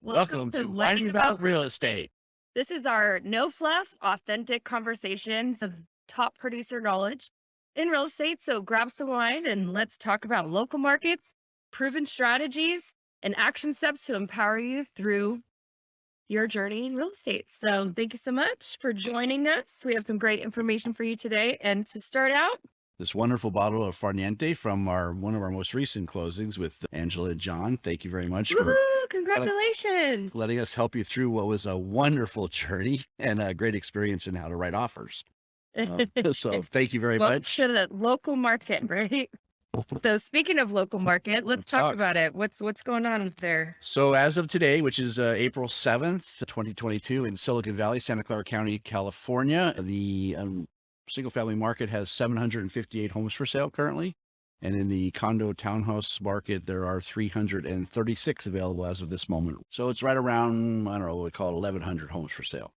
Welcome to Whining About Real Estate. This is our no fluff, authentic conversations of top producer knowledge in real estate. So grab some wine and let's talk about local markets, proven strategies, and action steps to empower you through your journey in real estate. So thank you so much for joining us. We have some great information for you today. And to start out, This wonderful bottle of Farniente from one of our most recent closings with Angela and John. Thank you very much for woohoo, congratulations. letting us help you through what was a wonderful journey and a great experience in how to write offers. So thank you very Welcome much. to the local market, right? So speaking of local market, let's talk about it. What's going on there? So as of today, which is April 7th, 2022 in Silicon Valley, Santa Clara County, California, the single family market has 758 homes for sale currently. And in the condo townhouse market, there are 336 available as of this moment. So it's right around, I don't know, what we call it 1,100 homes for sale.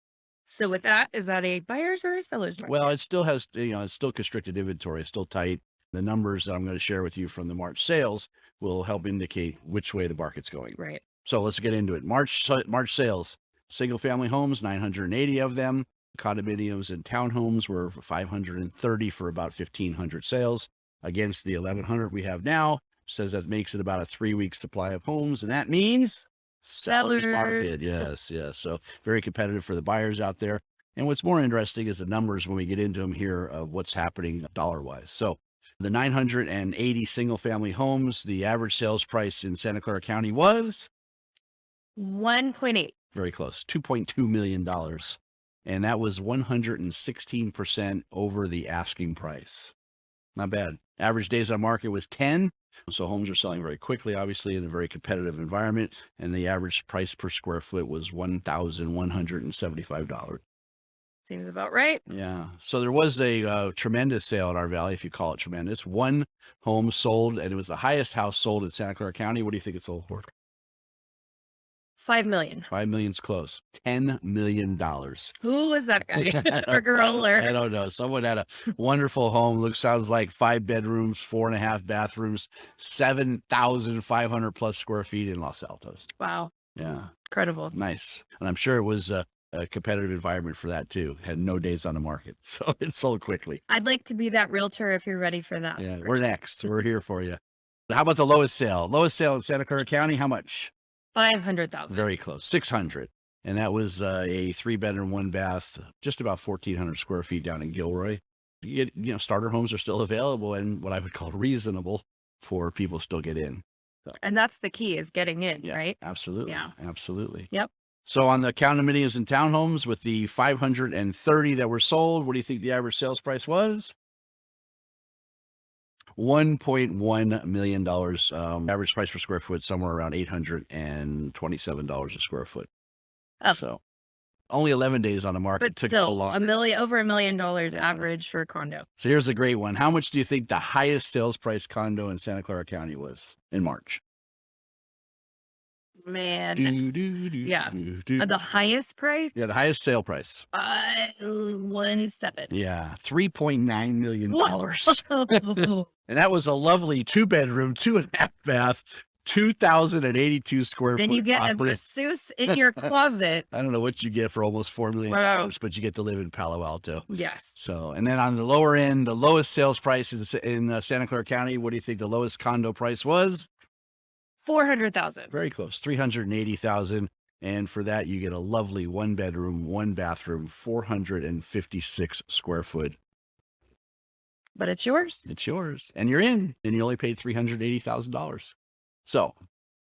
So with that, is that a buyer's or a seller's market? Well, it still has, it's still constricted inventory. It's still tight. The numbers that I'm going to share with you from the March sales will help indicate which way the market's going. Right. So let's get into it. March sales, single family homes, 980 of them. Condominiums and townhomes were 530 for about 1,500 sales against the 1,100 we have now. Says that makes it about a 3-week supply of homes. And that means seller's market. Yes. So very competitive for the buyers out there. And what's more interesting is the numbers when we get into them here of what's happening dollar-wise. So the 980 single family homes, the average sales price in Santa Clara County was 1.8. very close, $2.2 million. And that was 116% over the asking price. Not bad. Average days on market was 10. So homes are selling very quickly, obviously, in a very competitive environment. And the average price per square foot was $1,175. Seems about right. Yeah. So there was a tremendous sale in our valley, if you call it tremendous. One home sold, and it was the highest house sold in Santa Clara County. What do you think it sold for? $5 million. $5 million's close. $10 million. Who was that guy? Or girl? Or I don't know. Someone had a wonderful home. Sounds like 5 bedrooms, 4.5 bathrooms, 7,500 plus square feet in Los Altos. wow, Yeah. incredible. Nice. And I'm sure it was a competitive environment for that too. Had no days on the market. So it sold quickly. I'd like to be that realtor if you're ready for that. Yeah. We're next. We're here for you. How about the lowest sale? Lowest sale in Santa Clara County, how much? 500,000. Very close. 600. And that was a 3-bedroom, 1-bath, just about 1,400 square feet down in Gilroy. Starter homes are still available and what I would call reasonable for people to still get in. So, And that's the key, is getting in, yeah, right? absolutely. Yeah. Absolutely. Yep. So on the condominiums and townhomes with the 530 that were sold, what do you think the average sales price was? $1.1 million. Average price per square foot, somewhere around $827 a square foot. Oh. So only 11 days on the market. But took still, a long. over $1 million Yeah. average for a condo. So here's a great one. How much do you think the highest sales price condo in Santa Clara County was in March? Man. Yeah. The highest price? Yeah, the highest sale price. 1.7. Yeah, $3.9 million. Whoa. And that was a lovely 2-bedroom, 2.5 bath, 2,082 square Then foot you get a property. masseuse in your closet. I don't know what you get for almost $4 million, Wow. but you get to live in Palo Alto. Yes. So, and then on the lower end, the lowest sales price is in Santa Clara County. What do you think the lowest condo price was? 400,000. Very close, 380,000. And for that, you get a lovely 1-bedroom, 1-bathroom, 456 square foot. But it's yours. It's yours, and you're in, and you only paid $380,000. So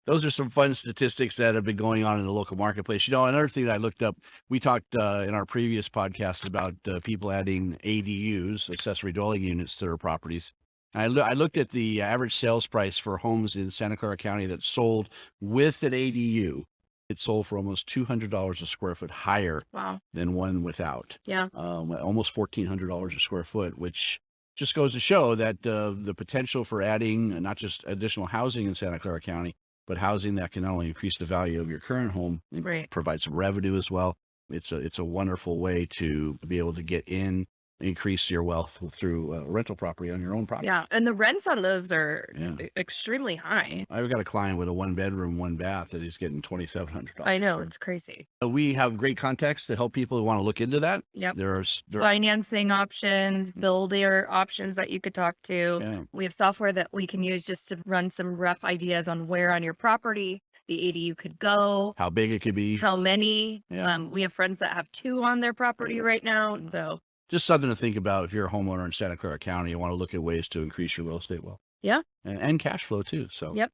those are some fun statistics that have been going on in the local marketplace. Another thing that I looked up, we talked in our previous podcast about people adding ADUs, accessory dwelling units, to their properties. And I looked at the average sales price for homes in Santa Clara County that sold with an ADU. It sold for almost $200 a square foot higher Wow. than one without. Yeah. Almost $1,400 a square foot, which just goes to show that the potential for adding not just additional housing in Santa Clara County, but housing that can not only increase the value of your current home, and Right. provide some revenue as well. It's a wonderful way to be able to get in increase your wealth through rental property on your own property. Yeah. And the rents on those are Yeah. extremely high. I've got a client with a 1-bedroom, 1-bath that he's getting $2,700. I know. It's crazy. We have great context to help people who want to look into that. Yep. There Financing options, builder options that you could talk to. yeah. We have software that we can use just to run some rough ideas on where on your property the ADU could go, How big it could be. how many. Yeah. We have friends that have 2 on their property right now. So Just something to think about if you're a homeowner in Santa Clara County. You want to look at ways to increase your real estate wealth. yeah. And cash flow too. So Yep.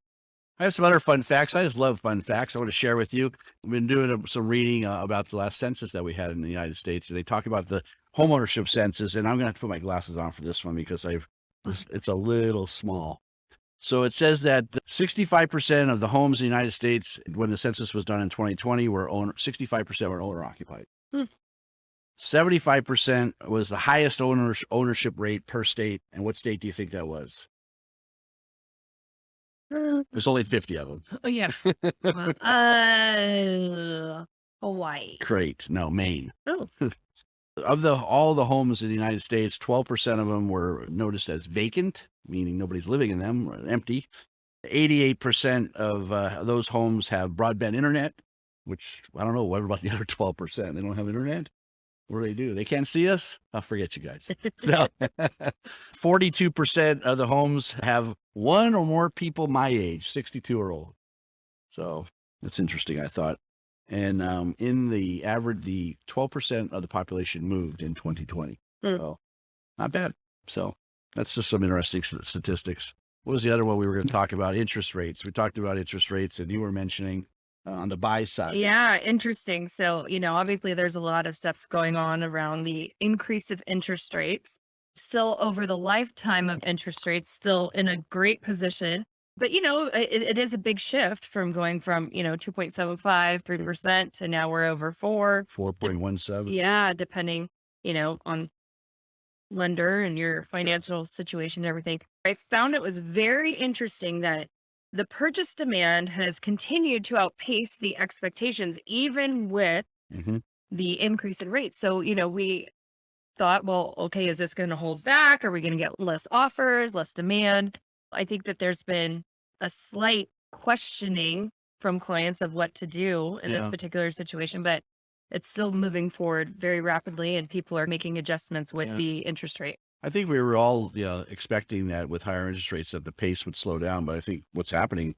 I have some other fun facts. I just love fun facts I want to share with you. I've been doing some reading about the last census that we had in the United States, and they talk about the homeownership census. And I'm going to have to put my glasses on for this one because it's a little small. So it says that 65% of the homes in the United States, when the census was done in 2020, 65% were owner occupied. 75% was the highest ownership rate per state. And what state do you think that was? There's only 50 of them. Oh, yeah. Hawaii. Great. No, Maine. Oh. Of all the homes in the United States, 12% of them were noticed as vacant, meaning nobody's living in them, or empty. 88% of those homes have broadband internet, which I don't know. What about the other 12%? They don't have internet? What do they do? They can't see us? I'll forget you guys. No. 42% of the homes have one or more people my age, 62 or old. So that's interesting, I thought. And in the average, the 12% of the population moved in 2020. So not bad. So that's just some interesting statistics. What was the other one we were going to talk about? Interest rates. We talked about interest rates, and you were mentioning on the buy side. Yeah, interesting. So, obviously there's a lot of stuff going on around the increase of interest rates. Still over the lifetime of interest rates, still in a great position. But, it is a big shift from going from, 2.75, 3% to now we're over 4.17. Yeah, depending, on lender and your financial situation and everything. I found it was very interesting that the purchase demand has continued to outpace the expectations, even with the increase in rates. So, we thought, well, okay, is this going to hold back? Are we going to get less offers, less demand? I think that there's been a slight questioning from clients of what to do in this particular situation, but it's still moving forward very rapidly and people are making adjustments with the interest rate. I think we were all expecting that with higher interest rates that the pace would slow down. But I think what's happening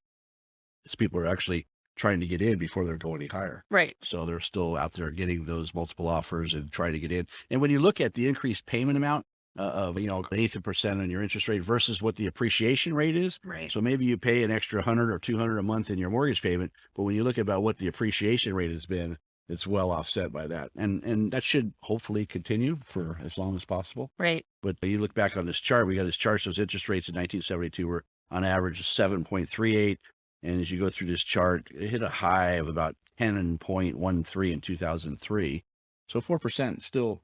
is people are actually trying to get in before they're going any higher. Right. So they're still out there getting those multiple offers and trying to get in. And when you look at the increased payment amount of, an eighth of percent on your interest rate versus what the appreciation rate is. Right. So maybe you pay an extra 100 or 200 a month in your mortgage payment. But when you look about what the appreciation rate has been, it's well offset by that. And that should hopefully continue for as long as possible. Right. But you look back on this chart, we got this chart, those interest rates in 1972 were on average 7.38. And as you go through this chart, it hit a high of about 10.13 in 2003. So 4% still.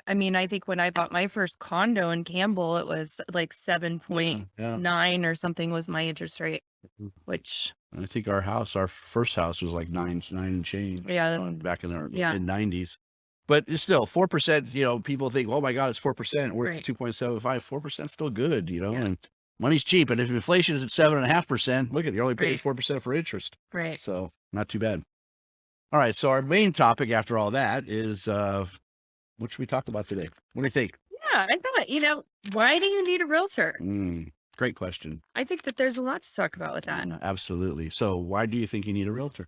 I mean, I think when I bought my first condo in Campbell, it was like 7.9 or something was my interest rate, which I think our first house was like nine and change. Yeah. Back in the mid-90s. But it's still 4%, people think, oh my God, it's 4%. We're at 2.75. 4% is still good, and money's cheap. And if inflation is at 7.5%, look at you're only paying 4% for interest. Right. So not too bad. All right. So our main topic after all that is what should we talk about today? What do you think? Yeah, I thought, why do you need a realtor? Great question. I think that there's a lot to talk about with that. Absolutely. So why do you think you need a realtor?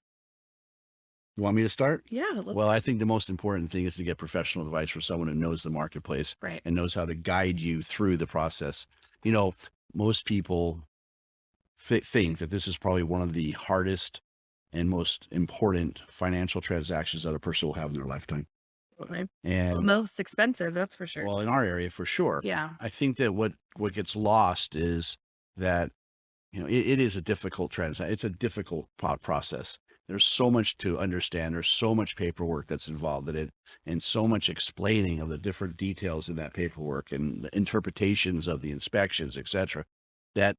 You want me to start? Yeah. Well, I think the most important thing is to get professional advice from someone who knows the marketplace and knows how to guide you through the process. Most people think that this is probably one of the hardest and most important financial transactions that a person will have in their lifetime. Okay. And most expensive, that's for sure. Well, in our area, for sure. Yeah. I think that what gets lost is that, it is a difficult transaction. It's a difficult process. There's so much to understand. There's so much paperwork that's involved in it and so much explaining of the different details in that paperwork and the interpretations of the inspections, et cetera, that,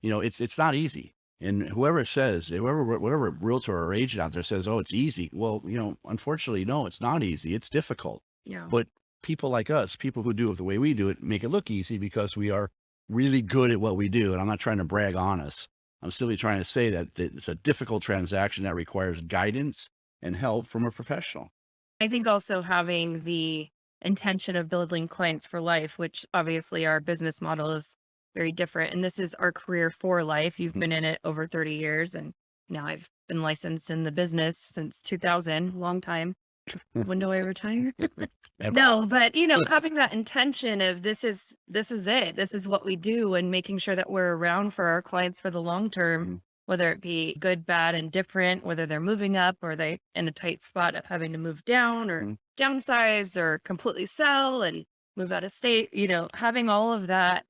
it's not easy. And whatever realtor or agent out there says, oh, it's easy. Well, unfortunately, no, it's not easy. It's difficult. Yeah. But people like us, people who do it the way we do it, make it look easy because we are really good at what we do. And I'm not trying to brag on us. I'm simply trying to say that it's a difficult transaction that requires guidance and help from a professional. I think also having the intention of building clients for life, which obviously our business model is very different. And this is our career for life. You've been in it over 30 years. And now I've been licensed in the business since 2000, long time. When do I retire? Ever. No, but having that intention of this is it. This is what we do, and making sure that we're around for our clients for the long term, Mhm. whether it be good, bad, and different, whether they're moving up or they in a tight spot of having to move down or Mhm. downsize or completely sell and move out of state, having all of that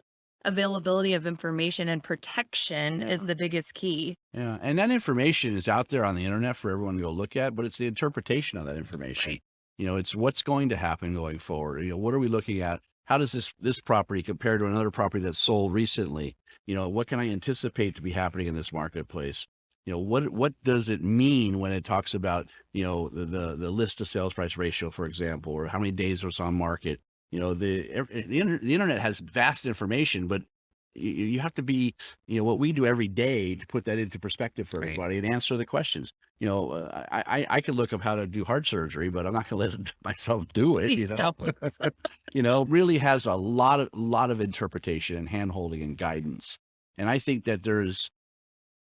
availability of information and protection Yeah. is the biggest key. Yeah. And that information is out there on the internet for everyone to go look at, but it's the interpretation of that information. Right. It's what's going to happen going forward. What are we looking at? How does this property compare to another property that's sold recently? What can I anticipate to be happening in this marketplace? What does it mean when it talks about, the list to sales price ratio, for example, or how many days it's on market? The internet has vast information, but you have to be, what we do every day to put that into perspective for Right. everybody and answer the questions. I could look up how to do heart surgery, but I'm not going to let myself do it. Please don't. Really has a lot of interpretation and hand holding and guidance. And I think that there's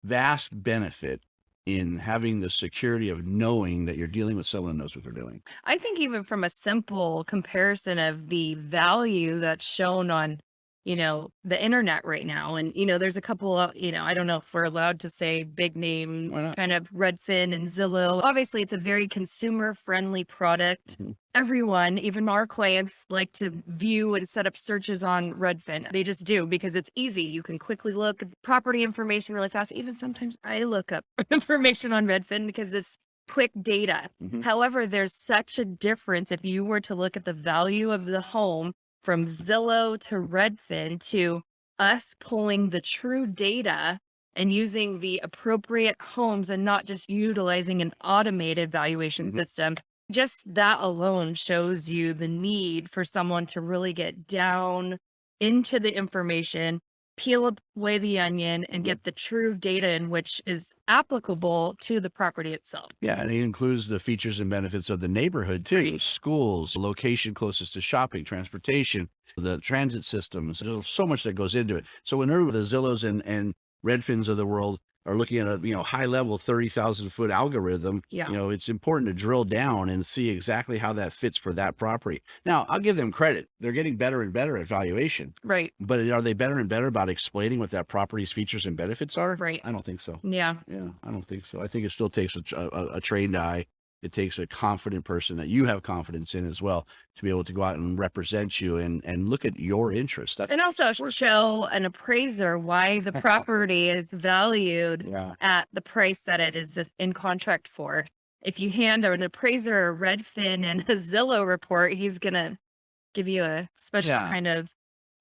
vast benefit in having the security of knowing that you're dealing with someone who knows what they're doing. I think even from a simple comparison of the value that's shown on, the internet right now. And, there's a couple of, I don't know if we're allowed to say big name, Why not? kind of Redfin and Zillow. Obviously, it's a very consumer friendly product. Mhm. Everyone, even our clients, like to view and set up searches on Redfin. They just do because it's easy. You can quickly look at property information really fast. Even sometimes I look up information on Redfin because it's quick data. Mhm. However, there's such a difference if you were to look at the value of the home from Zillow to Redfin to us pulling the true data and using the appropriate homes and not just utilizing an automated valuation Mhm. system. Just that alone shows you the need for someone to really get down into the information, peel away the onion, and Mhm. get the true data in which is applicable to the property itself. Yeah, and it includes the features and benefits of the neighborhood too, Right. schools, location closest to shopping, transportation, the transit systems. There's so much that goes into it. So whenever the Zillows and Redfins of the world are looking at a high level 30,000 foot algorithm, Yeah. it's important to drill down and see exactly how that fits for that property. Now, I'll give them credit; they're getting better and better at valuation. Right. But are they better and better about explaining what that property's features and benefits are? Right. I don't think so. Yeah. Yeah, I don't think so. I think it still takes a trained eye. It takes a confident person that you have confidence in as well to be able to go out and represent you and look at your interests. That's And also show an appraiser why the property is valued yeah, at the price that it is in contract for. If you hand an appraiser a Redfin and a Zillow report, he's going to give you a special yeah. kind of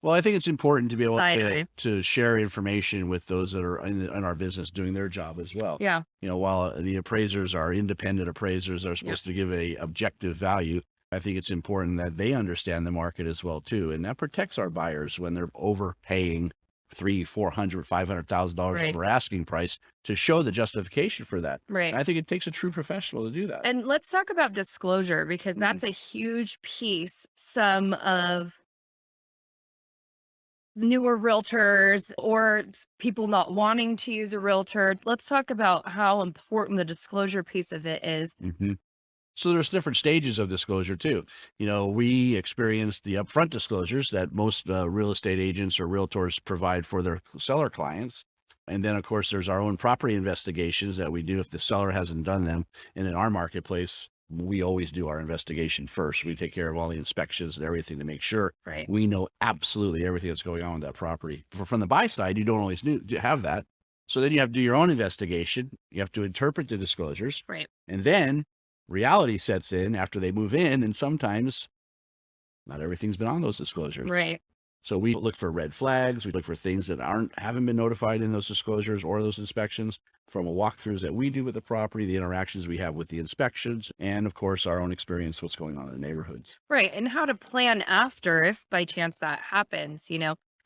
Well, I think it's important to be able side to eye. to share information with those that are in our business doing their job as well. Yeah. While the appraisers are independent appraisers are Yeah. supposed to give a objective value, I think it's important that they understand the market as well too, and that protects our buyers when they're overpaying 300, 400, $500,000 Right. over asking price to show the justification for that. Right. And I think it takes a true professional to do that. And let's talk about disclosure because Mhm. that's a huge piece. Some of newer realtors or people not wanting to use a realtor. Let's talk about how important the disclosure piece of it is. Mhm. So there's different stages of disclosure too. We experience the upfront disclosures that most real estate agents or realtors provide for their seller clients. And then, of course, there's our own property investigations that we do if the seller hasn't done them. And in our marketplace, we always do our investigation first. We take care of all the inspections and everything to make sure Right. we know absolutely everything that's going on with that property. From the buy side, you don't always have that. So then you have to do your own investigation. You have to interpret the disclosures. Right. And then reality sets in after they move in, and sometimes not everything's been on those disclosures. Right. So we look for red flags. We look for things that haven't been notified in those disclosures or those inspections from walkthroughs that we do with the property, the interactions we have with the inspections, and of course, our own experience, what's going on in the neighborhoods. Right. And how to plan after if by chance that happens,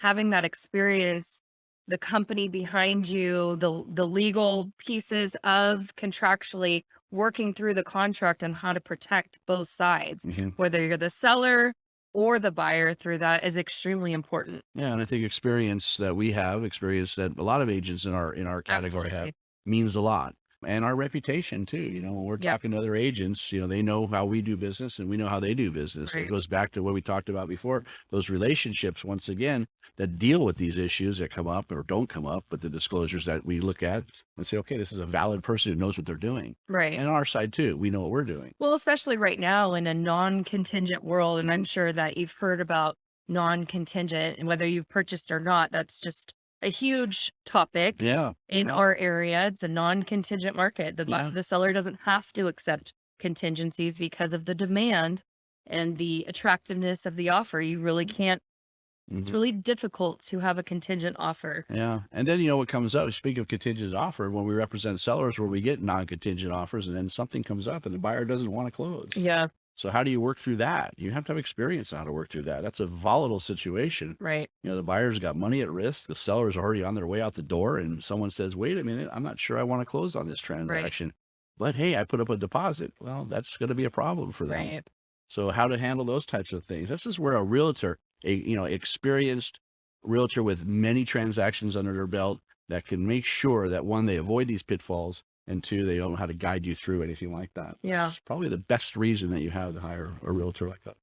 having that experience, the company behind you, the legal pieces of contractually working through the contract and how to protect both sides, Mhm. whether you're the seller or the buyer through that is extremely important. Yeah, and I think experience that we have, experience that a lot of agents in our category have, Absolutely. means a lot. And our reputation too. When we're Yep. talking to other agents, they know how we do business and we know how they do business. It Right. goes back to what we talked about before, those relationships, once again, that deal with these issues that come up or don't come up, but the disclosures that we look at and say, okay, this is a valid person who knows what they're doing. Right. And on our side too, we know what we're doing. Well, especially right now in a non-contingent world, and I'm sure that you've heard about non-contingent and whether you've purchased or not, that's just a huge topic Yeah. in our area. It's a non-contingent market. Yeah. The seller doesn't have to accept contingencies because of the demand and the attractiveness of the offer. You really can't. It's Mhm. really difficult to have a contingent offer. Yeah. And then, what comes up, speaking of contingent offer, when we represent sellers where we get non-contingent offers and then something comes up and the buyer doesn't want to close. Yeah. So how do you work through that? You have to have experience on how to work through that. That's a volatile situation. Right. The buyer's got money at risk. The seller's already on their way out the door. And someone says, wait a minute, I'm not sure I want to close on this Right. transaction. But hey, I put up a deposit. Well, that's going to be a problem for them. Right. So how to handle those types of things. This is where a realtor, experienced realtor with many transactions under their belt that can make sure that one, they avoid these pitfalls, and two, they don't know how to guide you through anything like that. Yeah. It's probably the best reason that you have to hire a realtor like that.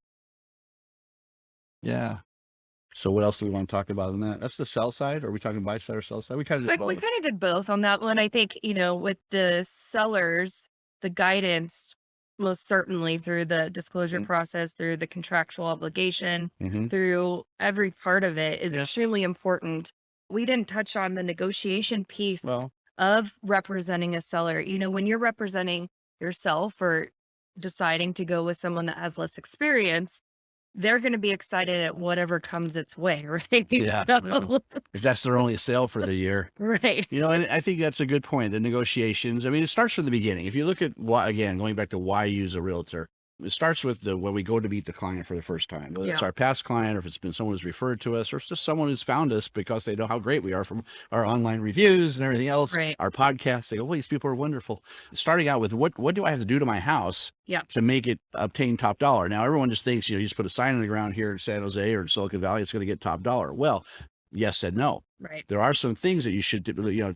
Yeah. So what else do we want to talk about on that? That's the sell side. Are we talking buy side or sell side? We kind of did Like we both. kind of did both on that one. I think, with the sellers, the guidance, most certainly through the disclosure Mhm. process, through the contractual obligation, Mhm. through every part of it is Yeah. extremely important. We didn't touch on the negotiation piece Well, of representing a seller. When you're representing yourself or deciding to go with someone that has less experience, they're going to be excited at whatever comes its way, right? yeah. Well, So- if that's their only sale for the year. right. And I think that's a good point. The negotiations. I mean, it starts from the beginning. If you look at why, again, going back to why use a realtor, it starts with when we go to meet the client for the first time. Whether it's Yeah. our past client, or if it's been someone who's referred to us, or it's just someone who's found us because they know how great we are from our online reviews and everything else, Right. our podcasts. They go, well, these people are wonderful. Starting out with what do I have to do to my house Yeah. to make it obtain top dollar? Now, everyone just thinks, you just put a sign on the ground here in San Jose or in Silicon Valley, it's going to get top dollar. Well, yes and no. Right. There are some things that you should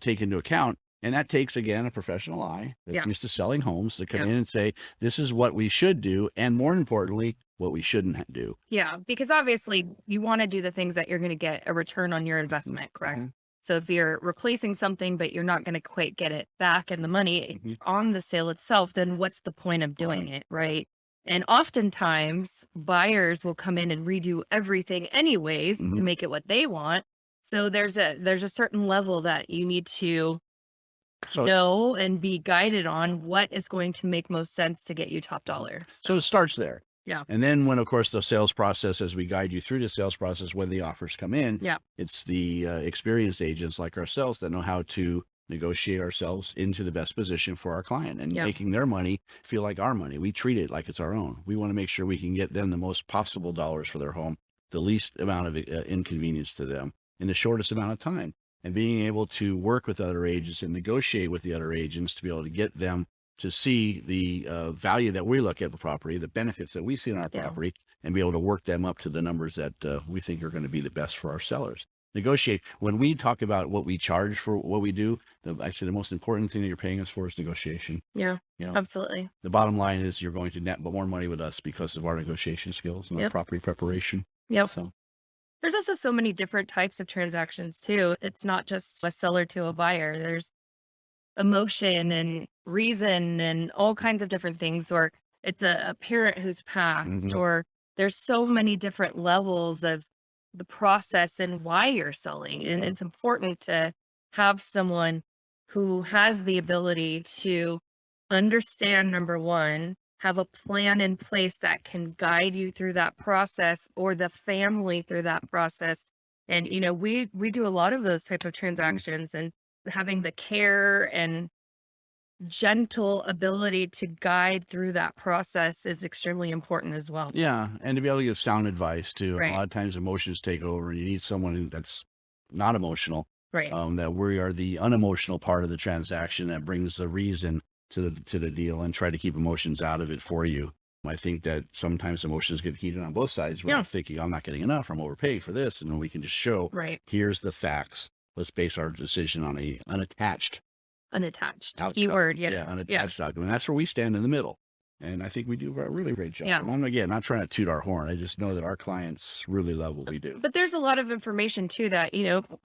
take into account. And that takes, again, a professional eye that's Yeah. used to selling homes to come Yeah. in and say, this is what we should do. And more importantly, what we shouldn't do. Yeah. Because obviously you want to do the things that you're going to get a return on your investment, correct? Mhm. So if you're replacing something, but you're not going to quite get it back in the money Mhm. on the sale itself, then what's the point of doing it? Right. And oftentimes buyers will come in and redo everything anyways to Mhm. make it what they want. So there's a certain level that you need to So, know and be guided on what is going to make most sense to get you top dollar. so it starts there. Yeah. And then when, of course, the sales process, as we guide you through the sales process, when the offers come in, Yeah. it's the experienced agents like ourselves that know how to negotiate ourselves into the best position for our client and Yeah. making their money feel like our money. We treat it like it's our own. We want to make sure we can get them the most possible dollars for their home, the least amount of inconvenience to them in the shortest amount of time. And being able to work with other agents and negotiate with the other agents to be able to get them to see the value that we look at the property, the benefits that we see in our Yeah. property, and be able to work them up to the numbers that we think are going to be the best for our sellers. Negotiate. When we talk about what we charge for what we do, I say the most important thing that you're paying us for is negotiation. Yeah. You know, Absolutely. the bottom line is you're going to net more money with us because of our negotiation skills and our Yep. property preparation. Yep. So, There's also so many different types of transactions too. It's not just a seller to a buyer. There's emotion and reason and all kinds of different things, or it's a parent who's passed, Mhm. or there's so many different levels of the process and why you're selling. And it's important to have someone who has the ability to understand, number one, have a plan in place that can guide you through that process or the family through that process. And, we do a lot of those type of transactions, and having the care and gentle ability to guide through that process is extremely important as well. Yeah, and to be able to give sound advice too. A Right. lot of times emotions take over, and you need someone that's not emotional. Right. That we are the unemotional part of the transaction that brings the reason to the deal, and try to keep emotions out of it for you. I think that sometimes emotions get heated on both sides. We're Yeah. thinking, I'm not getting enough, I'm overpaying for this, and then we can just show, Right. here's the facts. Let's base our decision on a unattached Unattached. outcome. Keyword. Yeah. Yeah, Yeah. unattached outcome. And that's where we stand in the middle. And I think we do a really great job. Yeah. And I'm, again, not trying to toot our horn. I just know that our clients really love what we do. But there's a lot of information too that,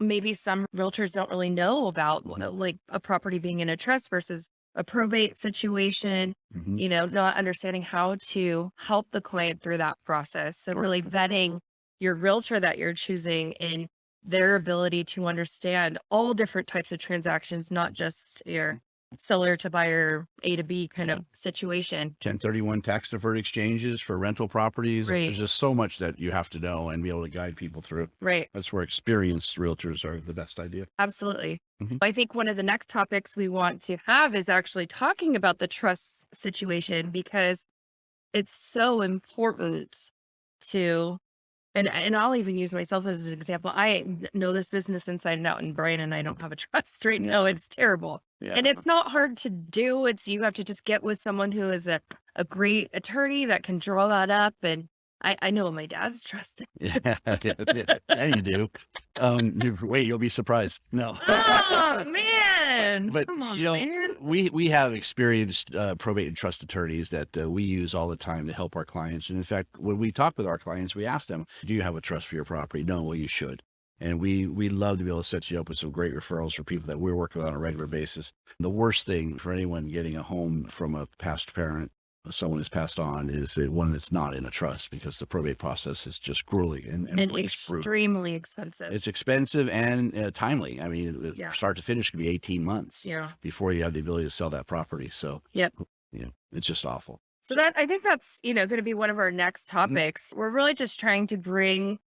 maybe some realtors don't really know about, like a property being in a trust versus a probate situation, Mhm. not understanding how to help the client through that process. So really vetting your realtor that you're choosing and their ability to understand all different types of transactions, not just your seller to buyer A to B kind of situation. 1031 tax deferred exchanges for rental properties. Right. There's just so much that you have to know and be able to guide people through. Right. That's where experienced realtors are the best idea. Absolutely. Mhm. I think one of the next topics we want to have is actually talking about the trust situation, because it's so important to, and I'll even use myself as an example. Know this business inside and out, and Brian and I don't have a trust right now. It's terrible. Yeah. And it's not hard to do. You have to just get with someone who is a great attorney that can draw that up. And I know my dad's trusted. Yeah, yeah, you do. Wait, you'll be surprised. No. Oh man. But Come on, you know, man. we have experienced probate and trust attorneys that we use all the time to help our clients. And in fact, when we talk with our clients, we ask them, "Do you have a trust for your property?" No, well, you should. And we love to be able to set you up with some great referrals for people that we're working with on a regular basis. The worst thing for anyone getting a home from a past parent, someone who's passed on, is one that's not in a trust, because the probate process is just grueling and And brings fruit. extremely expensive. It's expensive and timely. I mean, Yeah. start to finish could be 18 months Yeah. before you have the ability to sell that property. So, Yep. it's just awful. So I think that's, going to be one of our next topics. We're really just trying to bring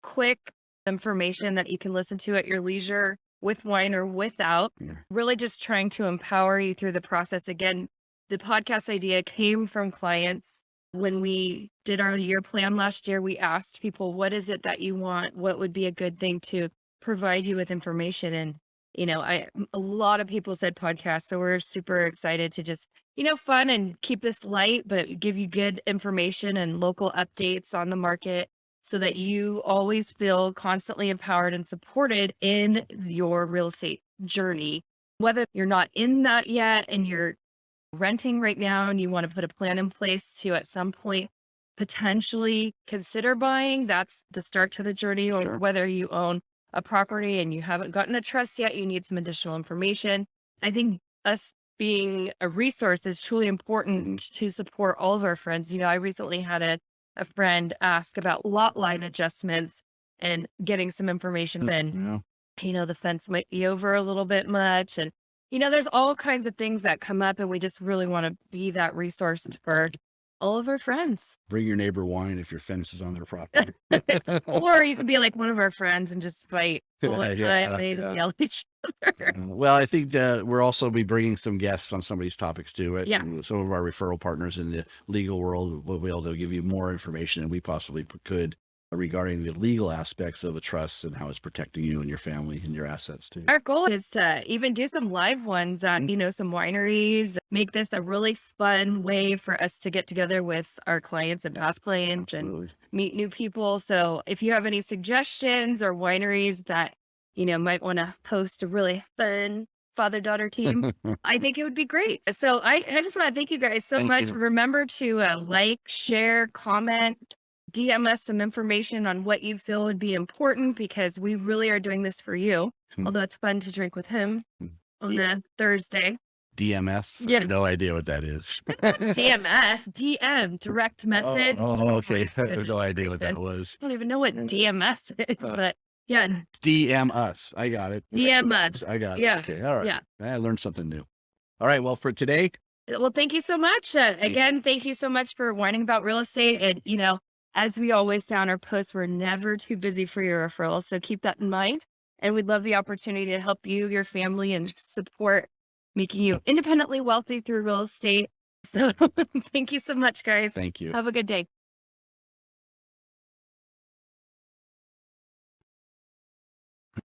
quick information that you can listen to at your leisure, with wine or without. Yeah. Really just trying to empower you through the process. Again, the podcast idea came from clients. When we did our year plan last year, we asked people, what is it that you want? What would be a good thing to provide you with information? And, a lot of people said podcasts. So we're super excited to just, fun and keep this light, but give you good information and local updates on the market, so that you always feel constantly empowered and supported in your real estate journey. Whether you're not in that yet and you're renting right now and you want to put a plan in place to at some point potentially consider buying, that's the start to the journey. Or Sure. whether you own a property and you haven't gotten a trust yet, you need some additional information. I think us being a resource is truly important to support all of our friends. I recently had a friend ask about lot line adjustments and getting some information. And Yeah. the fence might be over a little bit much. And, there's all kinds of things that come up, and we just really want to be that resource for all of our friends. Bring your neighbor wine if your fence is on their property. Or you could be like one of our friends and just fight all the Yeah, time. They just yeah. yell at each other. Well, I think that we're also be bringing some guests on some of these topics too. Yeah. Some of our referral partners in the legal world will be able to give you more information than we possibly could regarding the legal aspects of a trust and how it's protecting you and your family and your assets too. Our goal is to even do some live ones at, some wineries, make this a really fun way for us to get together with our clients and past clients Absolutely. and meet new people. So if you have any suggestions or wineries that, might want to post a really fun father-daughter team, I think it would be great. So I just want to thank you guys so Thank much. you. Remember to like, share, comment, DM us some information on what you feel would be important, because we really are doing this for you. Although it's fun to drink with him on a Thursday. DMS? Yeah. No idea what that is. DMS, DM, direct method. Oh, okay. I have no idea what that was. I don't even know what DMS is, but yeah, DM us. I got it. DM us. I got it. Yeah. Okay. All right. Yeah. I learned something new. All right. Well, for today, Well, thank you so much. Again, thank you so much for whining about real estate. And, as we always say on our posts, we're never too busy for your referrals. So keep that in mind. And we'd love the opportunity to help you, your family, and support making you independently wealthy through real estate. So thank you so much, guys. Thank you. Have a good day.